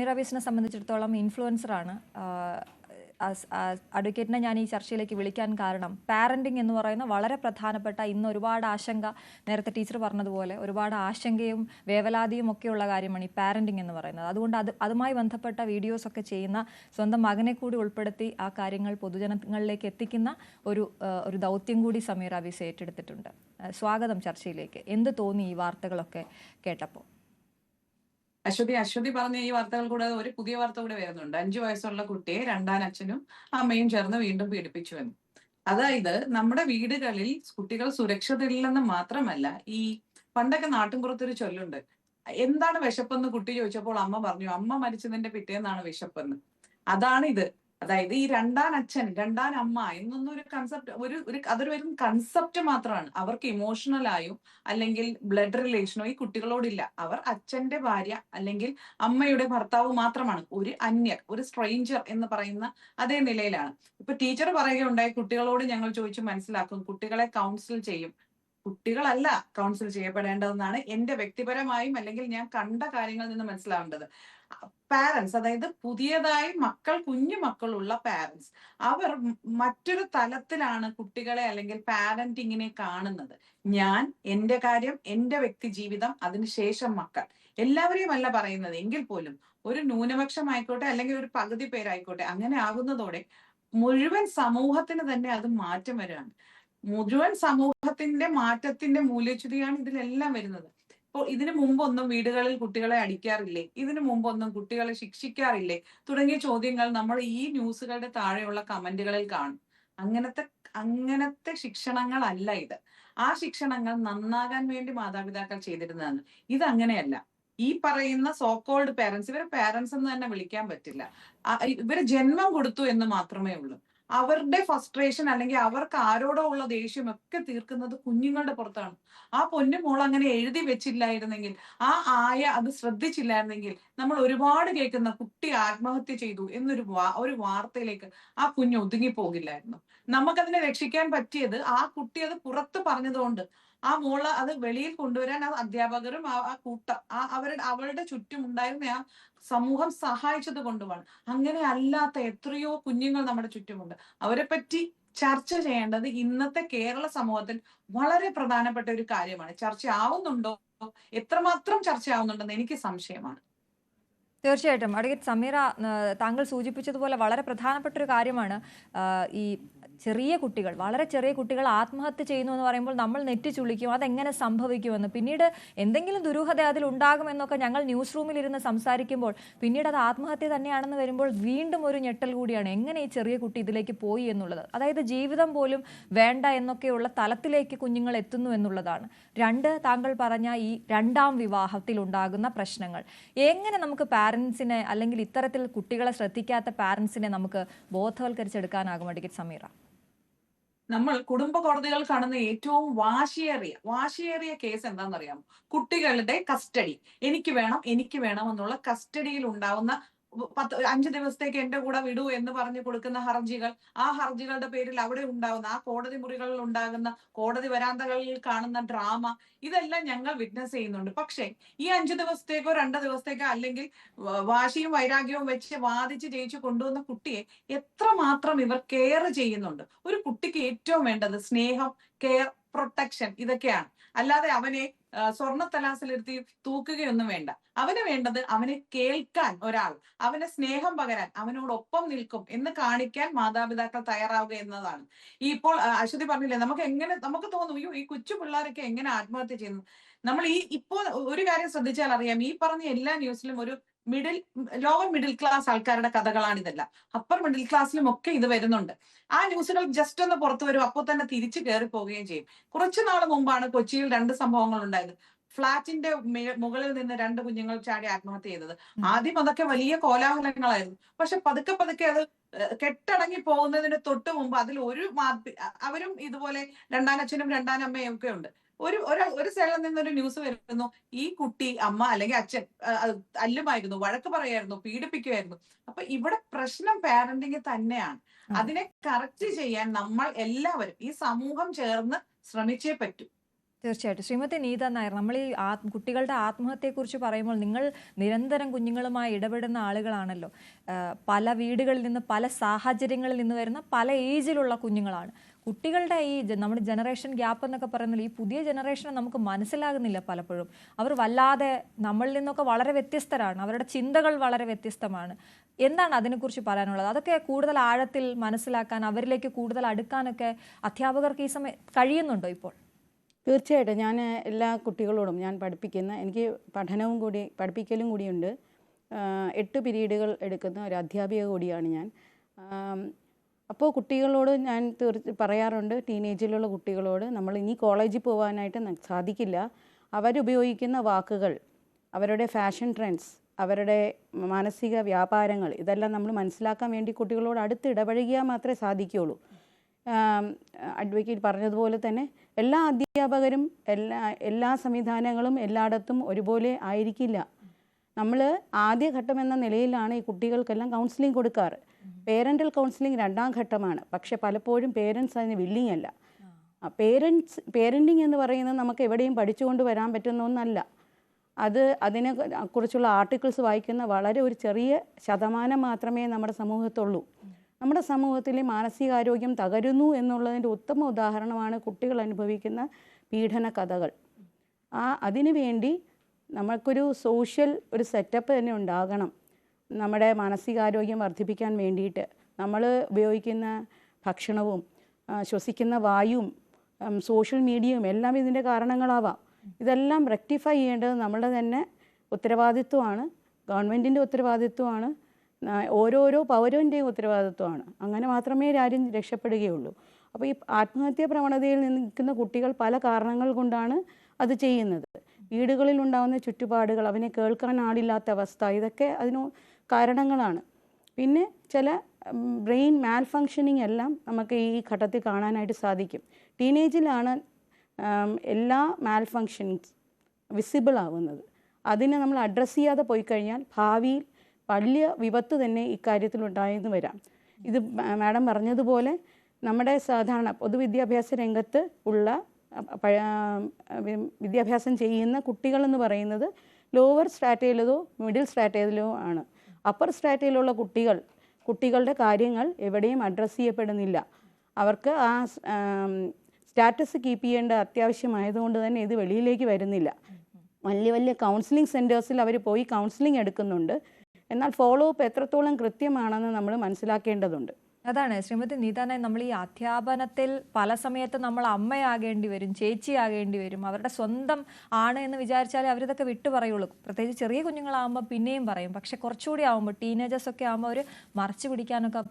സമീർ അബീസിനെ സംബന്ധിച്ചിടത്തോളം ഇൻഫ്ലുവൻസറാണ്. അഡ്വക്കേറ്റിനെ ഞാൻ ഈ ചർച്ചയിലേക്ക് വിളിക്കാൻ കാരണം പാരൻറ്റിങ് എന്ന് പറയുന്ന വളരെ പ്രധാനപ്പെട്ട ഇന്ന് ഒരുപാട് ആശങ്ക, നേരത്തെ ടീച്ചർ പറഞ്ഞതുപോലെ ഒരുപാട് ആശങ്കയും വേവലാതിയും ഒക്കെയുള്ള കാര്യമാണ് ഈ പാരൻറ്റിങ് എന്ന് പറയുന്നത്. അതുകൊണ്ട് അതുമായി ബന്ധപ്പെട്ട വീഡിയോസൊക്കെ ചെയ്യുന്ന സ്വന്തം മകനെ കൂടി ഉൾപ്പെടുത്തി ആ കാര്യങ്ങൾ പൊതുജനങ്ങളിലേക്ക് എത്തിക്കുന്ന ഒരു ദൗത്യം കൂടി സമീർ അബീസ് ഏറ്റെടുത്തിട്ടുണ്ട്. സ്വാഗതം ചർച്ചയിലേക്ക്. എന്ത് തോന്നി ഈ വാർത്തകളൊക്കെ കേട്ടപ്പോൾ? അശ്വതി പറഞ്ഞ ഈ വാർത്തകൾ കൂടാതെ ഒരു പുതിയ വാർത്ത കൂടെ വരുന്നുണ്ട്. 5 വയസ്സുള്ള കുട്ടിയെ രണ്ടാം അച്ഛനും അമ്മയും ചേർന്ന് വീണ്ടും പീഡിപ്പിച്ചുവെന്ന്. അതായത് നമ്മുടെ വീടുകളിൽ കുട്ടികൾ സുരക്ഷിതരില്ലെന്ന് മാത്രമല്ല, ഈ പണ്ടൊക്കെ നാട്ടിൻപുറത്തൊരു ചൊല്ലുണ്ട്, എന്താണ് വിശപ്പെന്ന് കുട്ടി ചോദിച്ചപ്പോൾ അമ്മ പറഞ്ഞു, അമ്മ മരിച്ചതിന്റെ പിറ്റേന്നാണ് വിശപ്പെന്ന്. അതാണ് ഇത്. അതായത് ഈ രണ്ടാം അച്ഛൻ രണ്ടാം അമ്മ എന്നൊന്നും ഒരു കൺസെപ്റ്റ്, അതൊരു വെറും കൺസെപ്റ്റ് മാത്രമാണ്. അവർക്ക് ഇമോഷണലായും അല്ലെങ്കിൽ ബ്ലഡ് റിലേഷനോ ഈ കുട്ടികളോടില്ല. അവർ അച്ഛന്റെ ഭാര്യ അല്ലെങ്കിൽ അമ്മയുടെ ഭർത്താവ് മാത്രമാണ്. ഒരു അന്യർ, ഒരു സ്ട്രേഞ്ചർ എന്ന് പറയുന്ന അതേ നിലയിലാണ്. ഇപ്പൊ ടീച്ചർ പറയുകയുണ്ടായി, കുട്ടികളോട് ഞങ്ങൾ ചോദിച്ചു മനസ്സിലാക്കും, കുട്ടികളെ കൗൺസിൽ ചെയ്യും. കുട്ടികളല്ല കൗൺസിൽ ചെയ്യപ്പെടേണ്ടതെന്നാണ് എന്റെ വ്യക്തിപരമായും അല്ലെങ്കിൽ ഞാൻ കണ്ട കാര്യങ്ങളിൽ നിന്ന് മനസ്സിലാവേണ്ടത്. പാരന്റ്സ്, അതായത് പുതിയതായി കുഞ്ഞു മക്കളുള്ള പാരന്റ്സ്, അവർ മറ്റൊരു തലത്തിലാണ് കുട്ടികളെ അല്ലെങ്കിൽ പാരന്റിങ്ങിനെ കാണുന്നത്. ഞാൻ, എന്റെ കാര്യം, എന്റെ വ്യക്തി ജീവിതം, അതിനുശേഷം മക്കൾ, എല്ലാവരെയും അല്ല പറയുന്നത്. എങ്കിൽ പോലും ഒരു ന്യൂനപക്ഷമായിക്കോട്ടെ അല്ലെങ്കിൽ ഒരു പകുതി പേരായിക്കോട്ടെ, അങ്ങനെ ആകുന്നതോടെ മുഴുവൻ സമൂഹത്തിന് തന്നെ അത് മാറ്റം വരികയാണ്. മുഴുവൻ സമൂഹത്തിന്റെ മാറ്റത്തിന്റെ മൂല്യച്യുതിയാണ് ഇതിലെല്ലാം വരുന്നത്. ഇപ്പോൾ ഇതിനു മുമ്പൊന്നും വീടുകളിൽ കുട്ടികളെ അടിക്കാറില്ലേ, ഇതിനു മുമ്പൊന്നും കുട്ടികളെ ശിക്ഷിക്കാറില്ലേ തുടങ്ങിയ ചോദ്യങ്ങൾ നമ്മൾ ഈ ന്യൂസുകളുടെ താഴെയുള്ള കമന്റുകളിൽ കാണും. അങ്ങനത്തെ ശിക്ഷണങ്ങളല്ല ഇത്. ആ ശിക്ഷണങ്ങൾ നന്നാകാൻ വേണ്ടി മാതാപിതാക്കൾ ചെയ്തിരുന്നതാണ്. ഇതങ്ങനെയല്ല. ഈ പറയുന്ന സോകോൾഡ് പാരന്റ്സ്, ഇവരെ പാരന്റ്സ് എന്ന് തന്നെ വിളിക്കാൻ പറ്റില്ല. ഇവര് ജന്മം കൊടുത്തു എന്ന് മാത്രമേ ഉള്ളൂ. അവരുടെ ഫ്രസ്ട്രേഷൻ അല്ലെങ്കിൽ അവർക്ക് ആരോടോ ഉള്ള ദേഷ്യം ഒക്കെ തീർക്കുന്നത് കുഞ്ഞുങ്ങളുടെ പുറത്താണ്. ആ പൊന്നു മോൾ അങ്ങനെ എഴുതി വെച്ചില്ലായിരുന്നെങ്കിൽ, ആ ആയ അത് ശ്രദ്ധിച്ചില്ലായിരുന്നെങ്കിൽ, നമ്മൾ ഒരുപാട് കേൾക്കുന്ന കുട്ടി ആത്മഹത്യ ചെയ്തു എന്നൊരു വാർത്തയിലേക്ക് ആ കുഞ്ഞ് ഒതുങ്ങി പോകില്ലായിരുന്നു. നമുക്കതിനെ രക്ഷിക്കാൻ പറ്റിയത് ആ കുട്ടി അത് പുറത്ത് പറഞ്ഞതുകൊണ്ട്. ആ മോള് അത് വെളിയിൽ കൊണ്ടുവരാൻ ആ അധ്യാപകരും അവളുടെ ചുറ്റും ഉണ്ടായിരുന്ന ആ സമൂഹം സഹായിച്ചത് കൊണ്ടുമാണ്. അങ്ങനെ അല്ലാത്ത എത്രയോ കുഞ്ഞുങ്ങൾ നമ്മുടെ ചുറ്റുമുണ്ട്. അവരെ പറ്റി ചർച്ച ചെയ്യേണ്ടത് ഇന്നത്തെ കേരള സമൂഹത്തിൽ വളരെ പ്രധാനപ്പെട്ട ഒരു കാര്യമാണ്. ചർച്ചയാവുന്നുണ്ടോ, എത്രമാത്രം ചർച്ചയാവുന്നുണ്ടെന്ന് എനിക്ക് സംശയമാണ്. തീർച്ചയായിട്ടും അഡ്വക്കേറ്റ് സമീറ, താങ്കൾ സൂചിപ്പിച്ചതുപോലെ വളരെ പ്രധാനപ്പെട്ട ഒരു കാര്യമാണ് ഈ ചെറിയ കുട്ടികൾ, വളരെ ചെറിയ കുട്ടികൾ ആത്മഹത്യ ചെയ്യുന്നു എന്ന് പറയുമ്പോൾ നമ്മൾ നെറ്റി ചുളിക്കും, അതെങ്ങനെ സംഭവിക്കുമെന്ന്. പിന്നീട് എന്തെങ്കിലും ദുരൂഹത അതിൽ ഉണ്ടാകുമെന്നൊക്കെ ഞങ്ങൾ ന്യൂസ് റൂമിൽ ഇരുന്ന് സംസാരിക്കുമ്പോൾ പിന്നീട് അത് ആത്മഹത്യ തന്നെയാണെന്ന് വരുമ്പോൾ വീണ്ടും ഒരു ഞെട്ടൽ കൂടിയാണ്, എങ്ങനെ ഈ ചെറിയ കുട്ടി ഇതിലേക്ക് പോയി എന്നുള്ളത്. അതായത് ജീവിതം പോലും വേണ്ട എന്നൊക്കെയുള്ള തലത്തിലേക്ക് കുഞ്ഞുങ്ങൾ എത്തുന്നു എന്നുള്ളതാണ്. താങ്കൾ പറഞ്ഞ ഈ രണ്ടാം വിവാഹത്തിൽ ഉണ്ടാകുന്ന പ്രശ്നങ്ങൾ എങ്ങനെ നമുക്ക് പാരൻസിനെ അല്ലെങ്കിൽ ഇത്തരത്തിൽ കുട്ടികളെ ശ്രദ്ധിക്കാത്ത പാരൻസിനെ നമുക്ക് ബോധവൽക്കരിച്ചെടുക്കാനാകും അഡ്വക്കേറ്റ് സമീറ? നമ്മൾ കുടുംബ കോടതികൾ കാണുന്ന ഏറ്റവും വാശിയേറിയ കേസ് എന്താണെന്നറിയാമോ? കുട്ടികളുടെ കസ്റ്റഡി. എനിക്ക് വേണം എന്നുള്ള കസ്റ്റഡിയിൽ ഉണ്ടാവുന്ന 5 ദിവസത്തേക്ക് എന്റെ കൂടെ വിടൂ എന്ന് പറഞ്ഞു കൊടുക്കുന്ന ഹർജികൾ, ആ ഹർജികളുടെ പേരിൽ അവിടെ ഉണ്ടാകുന്ന ആ കോടതി മുറികളിൽ ഉണ്ടാകുന്ന, കോടതി വരാന്തകളിൽ കാണുന്ന ഡ്രാമ, ഇതെല്ലാം ഞങ്ങൾ വിറ്റ്നസ് ചെയ്യുന്നുണ്ട്. പക്ഷേ ഈ 5 ദിവസത്തേക്കോ 2 ദിവസത്തേക്കോ അല്ലെങ്കിൽ വാശിയും വൈരാഗ്യവും വെച്ച് വാദിച്ച് ജയിച്ചു കൊണ്ടുവന്ന കുട്ടിയെ എത്രമാത്രം ഇവർ കെയർ ചെയ്യുന്നുണ്ട്? ഒരു കുട്ടിക്ക് ഏറ്റവും വേണ്ടത് സ്നേഹം, കെയർ, പ്രൊട്ടക്ഷൻ, ഇതൊക്കെയാണ്. അല്ലാതെ അവനെ സ്വർണ്ണ തലാസിലിരുത്തി തൂക്കുകയൊന്നും വേണ്ട. അവന് വേണ്ടത് അവനെ കേൾക്കാൻ ഒരാൾ, അവനെ സ്നേഹം പകരാൻ, അവനോടൊപ്പം നിൽക്കും എന്ന് കാണിക്കാൻ മാതാപിതാക്കൾ തയ്യാറാവുക എന്നതാണ്. ഇപ്പോൾ അശ്വതി പറഞ്ഞില്ലേ, നമുക്ക് തോന്നും, അയ്യോ ഈ കൊച്ചു പിള്ളേരൊക്കെ എങ്ങനെ ആത്മഹത്യ ചെയ്യുന്നു. നമ്മൾ ഇപ്പോൾ ഒരു കാര്യം ശ്രദ്ധിച്ചാൽ അറിയാം, ഈ പറഞ്ഞ എല്ലാ ന്യൂസിലും ഒരു ലോവർ മിഡിൽ ക്ലാസ് ആൾക്കാരുടെ കഥകളാണ് ഇതെല്ലാം. അപ്പർ മിഡിൽ ക്ലാസ്സിലും ഒക്കെ ഇത് വരുന്നുണ്ട്. ആ ന്യൂസുകൾ ജസ്റ്റ് ഒന്ന് പുറത്തു വരും, അപ്പോൾ തന്നെ തിരിച്ചു കയറി പോവുകയും ചെയ്യും. കുറച്ചു നാൾ മുമ്പാണ് കൊച്ചിയിൽ 2 സംഭവങ്ങൾ ഉണ്ടായത്. ഫ്ളാറ്റിന്റെ മുകളിൽ നിന്ന് 2 കുഞ്ഞുങ്ങൾ ചാടി ആത്മഹത്യ ചെയ്തത്. ആദ്യം അതൊക്കെ വലിയ കോലാഹലങ്ങളായിരുന്നു. പക്ഷെ പതുക്കെ അത് കെട്ടടങ്ങി പോകുന്നതിന് തൊട്ട് മുമ്പ് അതിൽ അവരും ഇതുപോലെ രണ്ടാനച്ഛനും രണ്ടാനമ്മയും ഒക്കെ ഉണ്ട്. ഒരു സൈഡിൽ നിന്നൊരു ന്യൂസ് വരുന്നു, ഈ കുട്ടി അമ്മ അല്ലെങ്കിൽ അച്ഛൻ തല്ലുമായിരുന്നു, വഴക്ക് പറയായിരുന്നു, പീഡിപ്പിക്കുമായിരുന്നു. അപ്പൊ ഇവിടെ പ്രശ്നം പാരന്റിങ് തന്നെയാണ്. അതിനെ കറക്റ്റ് ചെയ്യാൻ നമ്മൾ എല്ലാവരും, ഈ സമൂഹം ചേർന്ന് ശ്രമിച്ചേ പറ്റൂ. തീർച്ചയായിട്ടും. ശ്രീമതി നീത നായർ, നമ്മൾ ഈ കുട്ടികളുടെ ആത്മഹത്യയെക്കുറിച്ച് പറയുമ്പോൾ നിങ്ങൾ നിരന്തരം കുഞ്ഞുങ്ങളുമായി ഇടപെടുന്ന ആളുകളാണല്ലോ. പല വീടുകളിൽ നിന്ന്, പല സാഹചര്യങ്ങളിൽ നിന്ന് വരുന്ന പല ഏജിലുള്ള കുഞ്ഞുങ്ങളാണ്. കുട്ടികളുടെ ഈ നമ്മുടെ ജനറേഷൻ ഗ്യാപ്പ് എന്നൊക്കെ പറയുന്നത്, ഈ പുതിയ ജനറേഷനെ നമുക്ക് മനസ്സിലാകുന്നില്ല പലപ്പോഴും. അവർ വല്ലാതെ നമ്മളിൽ നിന്നൊക്കെ വളരെ വ്യത്യസ്തരാണ്. അവരുടെ ചിന്തകൾ വളരെ വ്യത്യസ്തമാണ്. എന്താണ് അതിനെക്കുറിച്ച് പറയാനുള്ളത്? അതൊക്കെ കൂടുതൽ ആഴത്തിൽ മനസ്സിലാക്കാൻ, അവരിലേക്ക് കൂടുതൽ അടുക്കാനൊക്കെ അധ്യാപകർക്ക് ഈ സമയം കഴിയുന്നുണ്ടോ ഇപ്പോൾ? തീർച്ചയായിട്ടും. ഞാൻ എല്ലാ കുട്ടികളോടും ഞാൻ പഠിപ്പിക്കുന്ന, എനിക്ക് പഠനവും കൂടി പഠിപ്പിക്കലും കൂടിയുണ്ട്. 8 പീരീഡുകൾ എടുക്കുന്ന ഒരു അധ്യാപിക കൂടിയാണ് ഞാൻ. അപ്പോൾ കുട്ടികളോട് ഞാൻ പറയാറുണ്ട്, ടീനേജിലുള്ള കുട്ടികളോട്, നമ്മൾ ഇനി കോളേജിൽ പോകാനായിട്ട് സാധിക്കില്ല. അവരുപയോഗിക്കുന്ന വാക്കുകൾ, അവരുടെ ഫാഷൻ ട്രെൻഡ്സ്, അവരുടെ മാനസിക വ്യാപാരങ്ങൾ, ഇതെല്ലാം നമ്മൾ മനസ്സിലാക്കാൻ വേണ്ടി കുട്ടികളോട് അടുത്ത് ഇടപഴകിയാൽ മാത്രമേ സാധിക്കുകയുള്ളൂ. അഡ്വക്കേറ്റ് പറഞ്ഞതുപോലെ തന്നെ എല്ലാ അധ്യാപകരും എല്ലാ സംവിധാനങ്ങളും എല്ലായിടത്തും ഒരുപോലെ ആയിരിക്കില്ല. നമ്മൾ ആദ്യഘട്ടം എന്ന നിലയിലാണ് ഈ കുട്ടികൾക്കെല്ലാം കൗൺസിലിംഗ് കൊടുക്കാറ്. പേരൻ്റൽ കൗൺസിലിംഗ് 2ാം ഘട്ടമാണ്. പക്ഷെ പലപ്പോഴും പേരൻസ് അതിന് വില്ലിങ് അല്ല. പേരൻറ്റിങ് എന്ന് പറയുന്നത് നമുക്ക് എവിടെയും പഠിച്ചുകൊണ്ട് വരാൻ പറ്റുന്ന ഒന്നല്ല. അതിനെ കുറിച്ചുള്ള ആർട്ടിക്കിൾസ് വായിക്കുന്ന വളരെ ഒരു ചെറിയ ശതമാനം മാത്രമേ നമ്മുടെ സമൂഹത്തുള്ളൂ. നമ്മുടെ സമൂഹത്തിലെ മാനസികാരോഗ്യം തകരുന്നു എന്നുള്ളതിൻ്റെ ഉത്തമ ഉദാഹരണമാണ് കുട്ടികൾ അനുഭവിക്കുന്ന പീഡന കഥകൾ. അതിനു വേണ്ടി നമുക്കൊരു സോഷ്യൽ ഒരു സെറ്റപ്പ് തന്നെ ഉണ്ടാകണം. നമ്മുടെ മാനസികാരോഗ്യം വർദ്ധിപ്പിക്കാൻ വേണ്ടിയിട്ട് നമ്മൾ ഉപയോഗിക്കുന്ന ഭക്ഷണവും ശ്വസിക്കുന്ന വായുവും സോഷ്യൽ മീഡിയയും എല്ലാം ഇതിൻ്റെ കാരണങ്ങളാവാം. ഇതെല്ലാം റെക്ടിഫൈ ചെയ്യേണ്ടത് നമ്മളുടെ തന്നെ ഉത്തരവാദിത്വമാണ്, ഗവൺമെൻറ്റിൻ്റെ ഉത്തരവാദിത്വമാണ്, ഓരോരോ പൗരൻ്റെയും ഉത്തരവാദിത്വമാണ്. അങ്ങനെ മാത്രമേ രാജ്യം രക്ഷപ്പെടുകയുള്ളൂ. അപ്പോൾ ഈ ആത്മഹത്യാ പ്രവണതയിൽ നിൽക്കുന്ന കുട്ടികൾ പല കാരണങ്ങൾ കൊണ്ടാണ് അത് ചെയ്യുന്നത്. വീടുകളിൽ ഉണ്ടാകുന്ന ചുറ്റുപാടുകൾ, അവനെ കേൾക്കാൻ ആളില്ലാത്ത അവസ്ഥ, ഇതൊക്കെ അതിന് കാരണങ്ങളാണ്. പിന്നെ ചില ബ്രെയിൻ മാൽ ഫങ്ഷനിങ് എല്ലാം നമുക്ക് ഈ ഘട്ടത്തിൽ കാണാനായിട്ട് സാധിക്കും. ടീനേജിലാണ് എല്ലാ മാൽ ഫങ്ഷനിങ്സ് വിസിബിൾ ആവുന്നത്. അതിനെ നമ്മൾ അഡ്രസ്സ് ചെയ്യാതെ പോയി കഴിഞ്ഞാൽ ഭാവിയിൽ വലിയ വിപത്ത് തന്നെ ഇക്കാര്യത്തിൽ ഉണ്ടായെന്ന് വരാം. ഇത് മാഡം പറഞ്ഞതുപോലെ നമ്മുടെ സാധാരണ പൊതുവിദ്യാഭ്യാസ രംഗത്ത് ഉള്ള വിദ്യാഭ്യാസം ചെയ്യുന്ന കുട്ടികളെന്ന് പറയുന്നത് ലോവർ സ്ട്രാറ്റയിലോ മിഡിൽ സ്ട്രാറ്റയിലോ ആണ്. അപ്പർ സ്ട്രാറ്റയിലുള്ള കുട്ടികളുടെ കാര്യങ്ങൾ എവിടെയും അഡ്രസ്സ് ചെയ്യപ്പെടുന്നില്ല. അവർക്ക് ആ സ്റ്റാറ്റസ് കീപ്പ് ചെയ്യേണ്ട അത്യാവശ്യമായതുകൊണ്ട് തന്നെ ഇത് വെളിയിലേക്ക് വരുന്നില്ല. വലിയ വലിയ കൗൺസിലിംഗ് സെൻറ്റേഴ്സിൽ അവർ പോയി കൗൺസിലിംഗ് എടുക്കുന്നുണ്ട്. എന്നാൽ ഫോളോ അപ്പ് എത്രത്തോളം കൃത്യമാണെന്ന് നമ്മൾ മനസ്സിലാക്കേണ്ടതുണ്ട്. അതാണ് ശ്രീമതി നീത നായർ, നമ്മൾ ഈ അധ്യാപനത്തിൽ പല സമയത്ത് നമ്മൾ അമ്മയാകേണ്ടി വരും, ചേച്ചിയാകേണ്ടി വരും. അവരുടെ സ്വന്തം ആണ് എന്ന് വിചാരിച്ചാലേ അവരിതൊക്കെ വിട്ടു പറയുള്ളൂ. പ്രത്യേകിച്ച് ചെറിയ കുഞ്ഞുങ്ങളാകുമ്പോൾ പിന്നെയും പറയും. പക്ഷെ കുറച്ചുകൂടി ആകുമ്പോൾ, ടീനേജേഴ്സൊക്കെ ആകുമ്പോൾ അവർ മറച്ചു പിടിക്കാനൊക്കെ